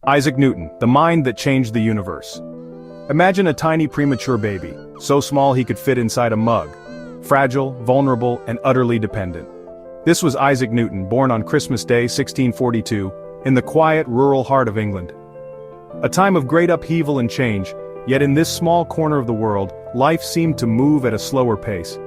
Isaac Newton, the mind that changed the universe. Imagine a tiny premature baby, so small he could fit inside a mug. Fragile, vulnerable, and utterly dependent. This was Isaac Newton, born on Christmas Day 1642, in the quiet, rural heart of England. A time of great upheaval and change, yet in this small corner of the world, life seemed to move at a slower pace.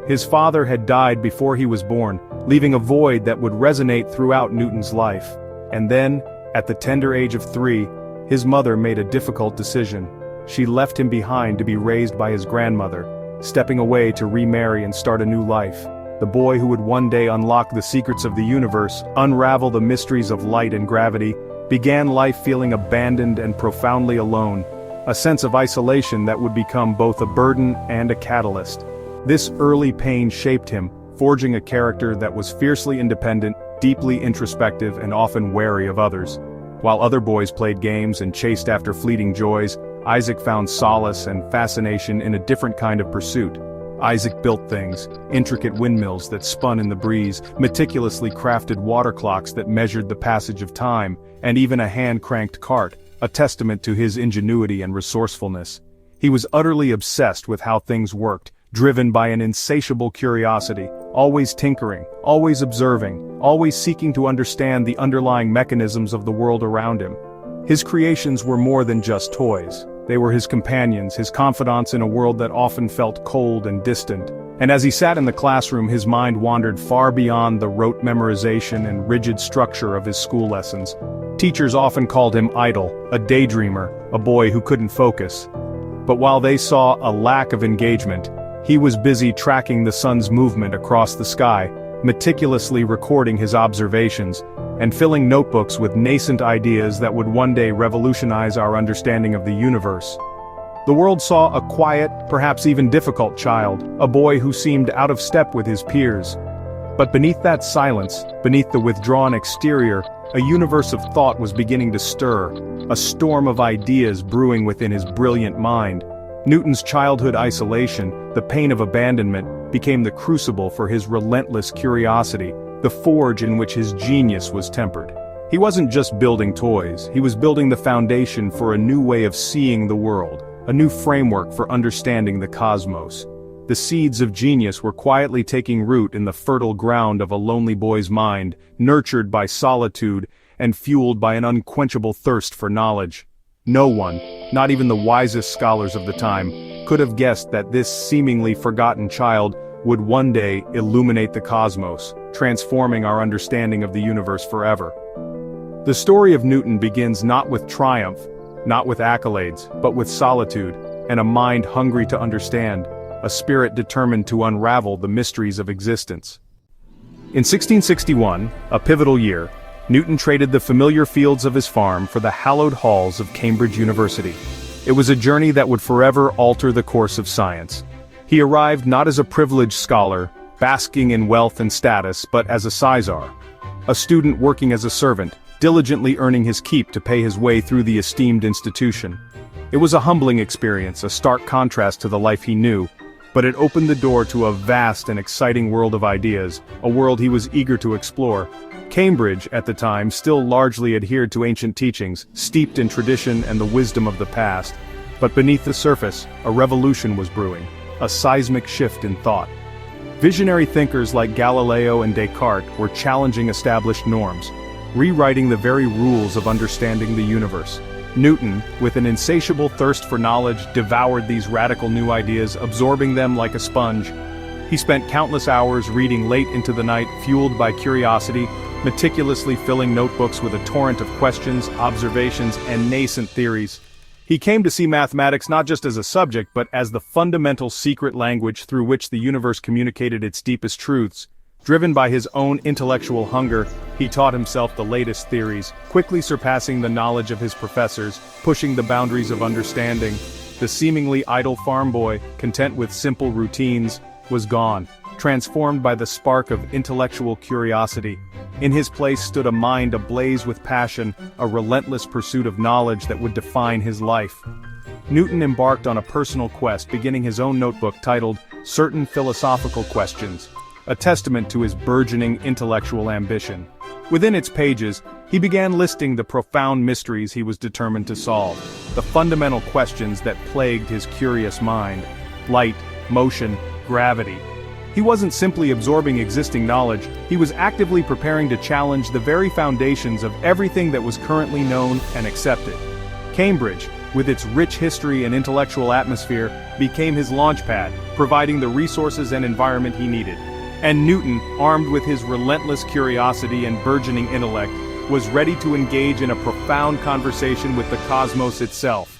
His father had died before he was born, leaving a void that would resonate throughout Newton's life. And then, at the tender age of 3, his mother made a difficult decision. She left him behind to be raised by his grandmother, stepping away to remarry and start a new life. The boy who would one day unlock the secrets of the universe, unravel the mysteries of light and gravity, began life feeling abandoned and profoundly alone, a sense of isolation that would become both a burden and a catalyst. This early pain shaped him, forging a character that was fiercely independent, deeply introspective, and often wary of others. While other boys played games and chased after fleeting joys, Isaac found solace and fascination in a different kind of pursuit. Isaac built things, intricate windmills that spun in the breeze, meticulously crafted water clocks that measured the passage of time, and even a hand-cranked cart, a testament to his ingenuity and resourcefulness. He was utterly obsessed with how things worked, driven by an insatiable curiosity, always tinkering, always observing, always seeking to understand the underlying mechanisms of the world around him. His creations were more than just toys. They were his companions, his confidants in a world that often felt cold and distant. And as he sat in the classroom, his mind wandered far beyond the rote memorization and rigid structure of his school lessons. Teachers often called him idle, a daydreamer, a boy who couldn't focus. But while they saw a lack of engagement, he was busy tracking the sun's movement across the sky, meticulously recording his observations, and filling notebooks with nascent ideas that would one day revolutionize our understanding of the universe. The world saw a quiet, perhaps even difficult child, a boy who seemed out of step with his peers. But beneath that silence, beneath the withdrawn exterior, a universe of thought was beginning to stir, a storm of ideas brewing within his brilliant mind. Newton's childhood isolation, the pain of abandonment, became the crucible for his relentless curiosity, the forge in which his genius was tempered. He wasn't just building toys, he was building the foundation for a new way of seeing the world, a new framework for understanding the cosmos. The seeds of genius were quietly taking root in the fertile ground of a lonely boy's mind, nurtured by solitude and fueled by an unquenchable thirst for knowledge. No one, not even the wisest scholars of the time, could have guessed that this seemingly forgotten child would one day illuminate the cosmos, transforming our understanding of the universe forever. The story of Newton begins not with triumph, not with accolades, but with solitude, and a mind hungry to understand, a spirit determined to unravel the mysteries of existence. In 1661, a pivotal year, Newton traded the familiar fields of his farm for the hallowed halls of Cambridge University. It was a journey that would forever alter the course of science. He arrived not as a privileged scholar, basking in wealth and status, but as a sizar, a student working as a servant, diligently earning his keep to pay his way through the esteemed institution. It was a humbling experience, a stark contrast to the life he knew, but it opened the door to a vast and exciting world of ideas, a world he was eager to explore. Cambridge, at the time, still largely adhered to ancient teachings, steeped in tradition and the wisdom of the past. But beneath the surface, a revolution was brewing, a seismic shift in thought. Visionary thinkers like Galileo and Descartes were challenging established norms, rewriting the very rules of understanding the universe. Newton, with an insatiable thirst for knowledge, devoured these radical new ideas, absorbing them like a sponge. He spent countless hours reading late into the night, fueled by curiosity, meticulously filling notebooks with a torrent of questions, observations, and nascent theories. He came to see mathematics not just as a subject, but as the fundamental secret language through which the universe communicated its deepest truths. Driven by his own intellectual hunger, he taught himself the latest theories, quickly surpassing the knowledge of his professors, pushing the boundaries of understanding. The seemingly idle farm boy, content with simple routines, was gone, transformed by the spark of intellectual curiosity. In his place stood a mind ablaze with passion, a relentless pursuit of knowledge that would define his life. Newton embarked on a personal quest, beginning his own notebook titled Certain Philosophical Questions, a testament to his burgeoning intellectual ambition. Within its pages, He began listing the profound mysteries he was determined to solve, the fundamental questions that plagued his curious mind: light, motion, gravity. He wasn't simply absorbing existing knowledge, he was actively preparing to challenge the very foundations of everything that was currently known and accepted. Cambridge, with its rich history and intellectual atmosphere, became his launchpad, providing the resources and environment he needed. And Newton, armed with his relentless curiosity and burgeoning intellect, was ready to engage in a profound conversation with the cosmos itself.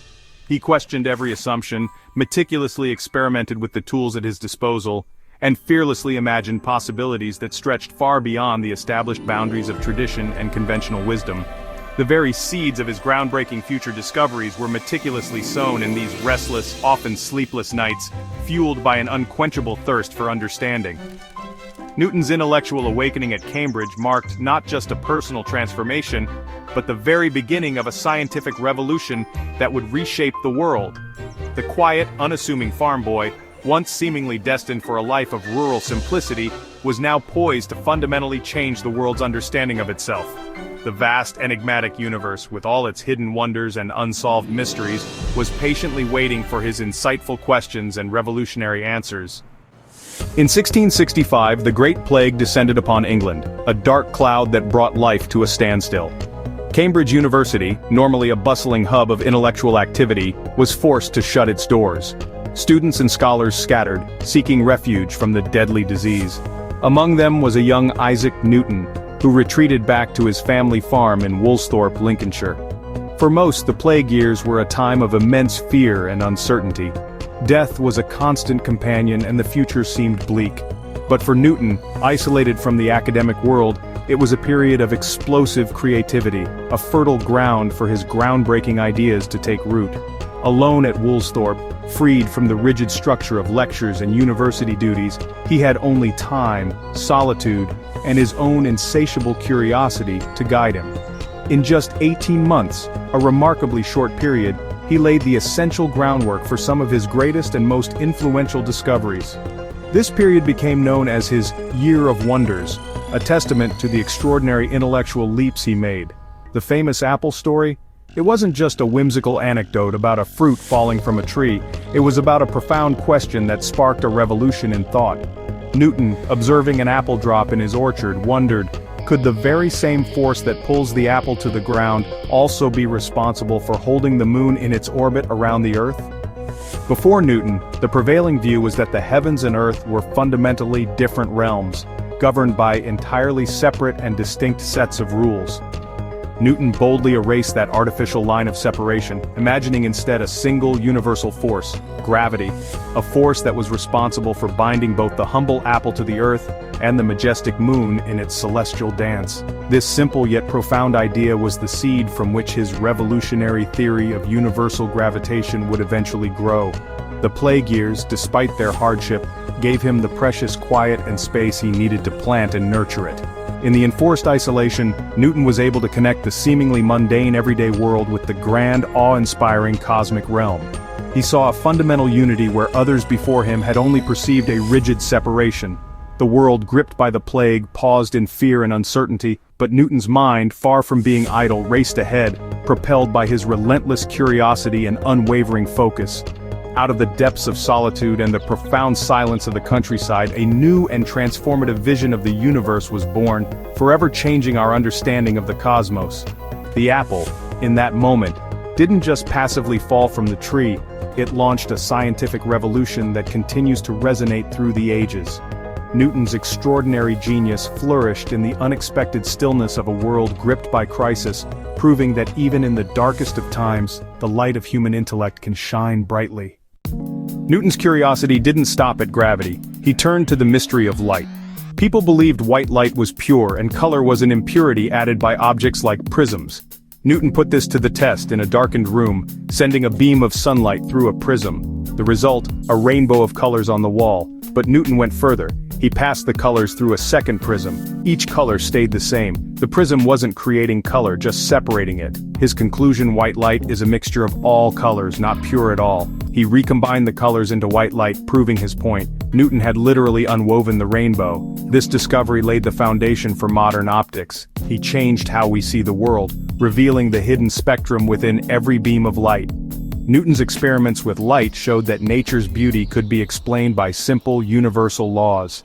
He questioned every assumption, meticulously experimented with the tools at his disposal, and fearlessly imagined possibilities that stretched far beyond the established boundaries of tradition and conventional wisdom. The very seeds of his groundbreaking future discoveries were meticulously sown in these restless, often sleepless nights, fueled by an unquenchable thirst for understanding. Newton's intellectual awakening at Cambridge marked not just a personal transformation, but the very beginning of a scientific revolution that would reshape the world. The quiet, unassuming farm boy, once seemingly destined for a life of rural simplicity, was now poised to fundamentally change the world's understanding of itself. The vast, enigmatic universe, with all its hidden wonders and unsolved mysteries, was patiently waiting for his insightful questions and revolutionary answers. In 1665, the Great Plague descended upon England, a dark cloud that brought life to a standstill. Cambridge University, normally a bustling hub of intellectual activity, was forced to shut its doors. Students and scholars scattered, seeking refuge from the deadly disease. Among them was a young Isaac Newton, who retreated back to his family farm in Woolsthorpe, Lincolnshire. For most, the plague years were a time of immense fear and uncertainty. Death was a constant companion and the future seemed bleak. But for Newton, isolated from the academic world, it was a period of explosive creativity, a fertile ground for his groundbreaking ideas to take root. Alone at Woolsthorpe, freed from the rigid structure of lectures and university duties, he had only time, solitude, and his own insatiable curiosity to guide him. In just 18 months, a remarkably short period, he laid the essential groundwork for some of his greatest and most influential discoveries. This period became known as his Year of Wonders, a testament to the extraordinary intellectual leaps he made. The famous apple story? It wasn't just a whimsical anecdote about a fruit falling from a tree, it was about a profound question that sparked a revolution in thought. Newton, observing an apple drop in his orchard, wondered, could the very same force that pulls the apple to the ground also be responsible for holding the moon in its orbit around the Earth? Before Newton, the prevailing view was that the heavens and Earth were fundamentally different realms, governed by entirely separate and distinct sets of rules. Newton boldly erased that artificial line of separation, imagining instead a single universal force, gravity, a force that was responsible for binding both the humble apple to the earth and the majestic moon in its celestial dance. This simple yet profound idea was the seed from which his revolutionary theory of universal gravitation would eventually grow. The plague years, despite their hardship, gave him the precious quiet and space he needed to plant and nurture it. In the enforced isolation, Newton was able to connect the seemingly mundane everyday world with the grand, awe-inspiring cosmic realm. He saw a fundamental unity where others before him had only perceived a rigid separation. The world gripped by the plague paused in fear and uncertainty, but Newton's mind, far from being idle, raced ahead, propelled by his relentless curiosity and unwavering focus. Out of the depths of solitude and the profound silence of the countryside, a new and transformative vision of the universe was born, forever changing our understanding of the cosmos. The apple, in that moment, didn't just passively fall from the tree, it launched a scientific revolution that continues to resonate through the ages. Newton's extraordinary genius flourished in the unexpected stillness of a world gripped by crisis, proving that even in the darkest of times, the light of human intellect can shine brightly. Newton's curiosity didn't stop at gravity. He turned to the mystery of light. People believed white light was pure and color was an impurity added by objects like prisms. Newton put this to the test in a darkened room, sending a beam of sunlight through a prism. The result, a rainbow of colors on the wall. But Newton went further. He passed the colors through a second prism. Each color stayed the same. The prism wasn't creating color, just separating it. His conclusion: white light is a mixture of all colors, not pure at all. He recombined the colors into white light, proving his point. Newton had literally unwoven the rainbow. This discovery laid the foundation for modern optics. He changed how we see the world, revealing the hidden spectrum within every beam of light. Newton's experiments with light showed that nature's beauty could be explained by simple, universal laws.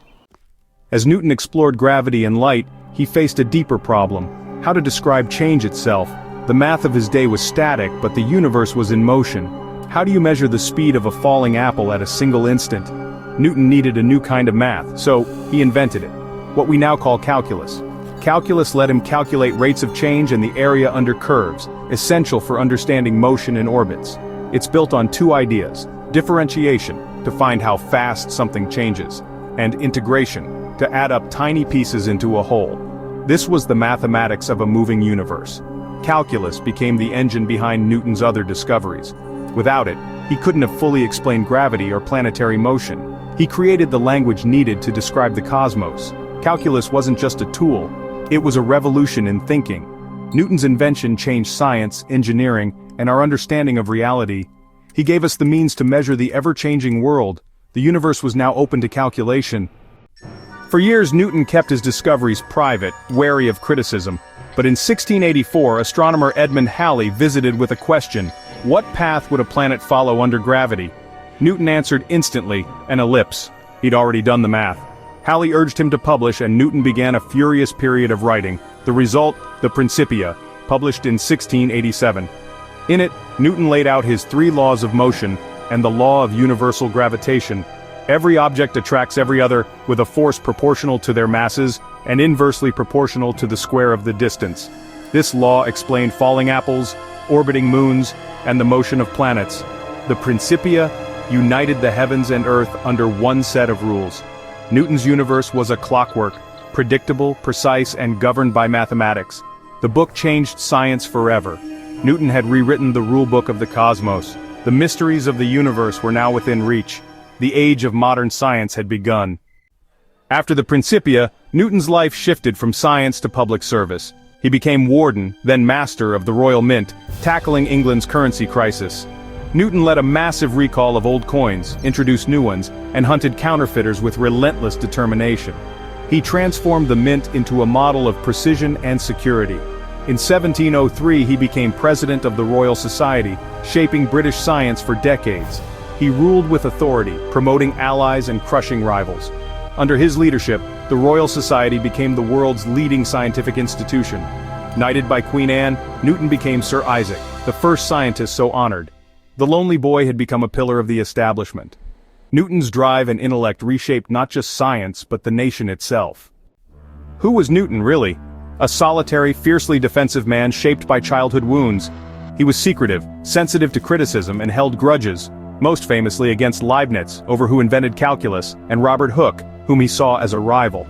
As Newton explored gravity and light, he faced a deeper problem: how to describe change itself. The math of his day was static, but the universe was in motion. How do you measure the speed of a falling apple at a single instant? Newton needed a new kind of math, so he invented it, what we now call calculus. Calculus let him calculate rates of change and the area under curves, essential for understanding motion in orbits. It's built on two ideas: differentiation, to find how fast something changes, and integration, to add up tiny pieces into a whole. This was the mathematics of a moving universe. Calculus became the engine behind Newton's other discoveries. Without it, he couldn't have fully explained gravity or planetary motion. He created the language needed to describe the cosmos. Calculus wasn't just a tool, it was a revolution in thinking. Newton's invention changed science, engineering, and our understanding of reality. He gave us the means to measure the ever-changing world. The universe was now open to calculation. For years, Newton kept his discoveries private, wary of criticism. But in 1684, astronomer Edmund Halley visited with a question: what path would a planet follow under gravity? Newton answered instantly: an ellipse. He'd already done the math. Halley urged him to publish, and Newton began a furious period of writing. The result, the Principia, published in 1687. In it, Newton laid out his 3 laws of motion and the law of universal gravitation. Every object attracts every other, with a force proportional to their masses and inversely proportional to the square of the distance. This law explained falling apples, orbiting moons, and the motion of planets. The Principia united the heavens and earth under one set of rules. Newton's universe was a clockwork, predictable, precise, and governed by mathematics. The book changed science forever. Newton had rewritten the rulebook of the cosmos. The mysteries of the universe were now within reach. The age of modern science had begun. After the Principia, Newton's life shifted from science to public service. He became warden, then master of the Royal Mint, tackling England's currency crisis. Newton led a massive recall of old coins, introduced new ones, and hunted counterfeiters with relentless determination. He transformed the mint into a model of precision and security. In 1703, he became president of the Royal Society, shaping British science for decades. He ruled with authority, promoting allies and crushing rivals. Under his leadership, the Royal Society became the world's leading scientific institution. Knighted by Queen Anne, Newton became Sir Isaac, the first scientist so honored. The lonely boy had become a pillar of the establishment. Newton's drive and intellect reshaped not just science, but the nation itself. Who was Newton, really? A solitary, fiercely defensive man shaped by childhood wounds. He was secretive, sensitive to criticism, and held grudges, most famously against Leibniz, over who invented calculus, and Robert Hooke, whom he saw as a rival.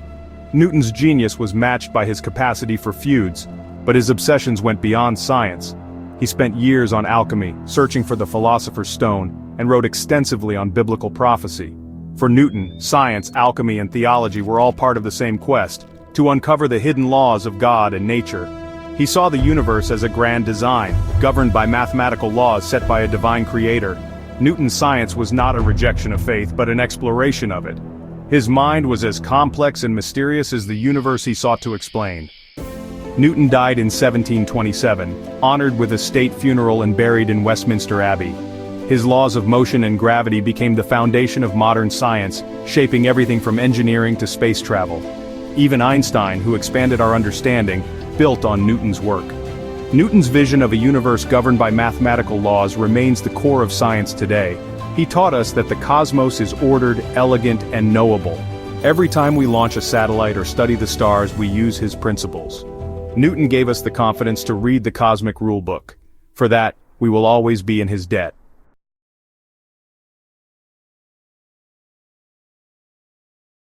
Newton's genius was matched by his capacity for feuds, but his obsessions went beyond science. He spent years on alchemy, searching for the philosopher's stone, and wrote extensively on biblical prophecy. For Newton, science, alchemy, and theology were all part of the same quest, to uncover the hidden laws of God and nature. He saw the universe as a grand design, governed by mathematical laws set by a divine creator. Newton's science was not a rejection of faith, but an exploration of it. His mind was as complex and mysterious as the universe he sought to explain. Newton died in 1727, honored with a state funeral and buried in Westminster Abbey. His laws of motion and gravity became the foundation of modern science, shaping everything from engineering to space travel. Even Einstein, who expanded our understanding, built on Newton's work. Newton's vision of a universe governed by mathematical laws remains the core of science today. He taught us that the cosmos is ordered, elegant, and knowable. Every time we launch a satellite or study the stars, we use his principles. Newton gave us the confidence to read the cosmic rulebook. For that, we will always be in his debt.